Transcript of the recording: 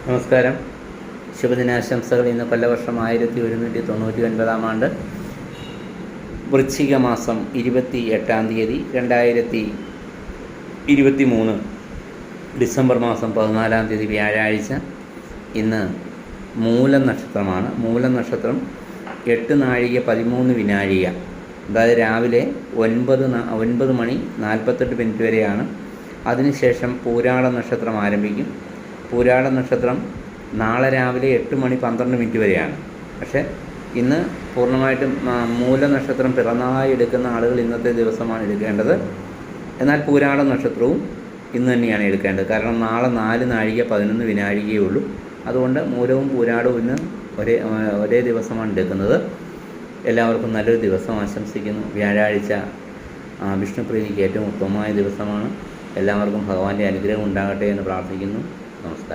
നമസ്കാരം. ശുഭദിനാശംസകൾ. ഇന്ന് കൊല്ലവർഷം 1199 ആണ്ട് വൃശ്ചിക മാസം 28 തീയതി 2023 ഡിസംബർ മാസം 14 തീയതി വ്യാഴാഴ്ച. ഇന്ന് മൂലം നക്ഷത്രമാണ്. മൂലം നക്ഷത്രം 8 നാഴിക 13 വിനാഴിക, അതായത് രാവിലെ 9 മണി 48 മിനിറ്റ് വരെയാണ്. അതിനുശേഷം പൂരാട നക്ഷത്രം ആരംഭിക്കും. പൂരാട നക്ഷത്രം നാളെ രാവിലെ 8 മണി 12 മിനിറ്റ് വരെയാണ്. പക്ഷേ ഇന്ന് പൂർണ്ണമായിട്ടും മൂല നക്ഷത്രം പിറന്നായി എടുക്കുന്ന ആളുകൾ ഇന്നത്തെ ദിവസമാണ് എടുക്കേണ്ടത്. എന്നാൽ പൂരാട നക്ഷത്രവും ഇന്ന് തന്നെയാണ് എടുക്കേണ്ടത്. കാരണം നാളെ 4 നാഴിക 11 വിനാഴികയേ ഉള്ളൂ. അതുകൊണ്ട് മൂലവും പൂരാടവും ഇന്ന് ഒരേ ദിവസമാണ് എടുക്കുന്നത്. എല്ലാവർക്കും നല്ലൊരു ദിവസം ആശംസിക്കുന്നു. വ്യാഴാഴ്ച വിഷ്ണുപ്രീതിക്ക് ഏറ്റവും ഉത്തമമായ ദിവസമാണ്. എല്ലാവർക്കും ഭഗവാന്റെ അനുഗ്രഹം ഉണ്ടാകട്ടെ എന്ന് പ്രാർത്ഥിക്കുന്നു. നമസ്കാരം.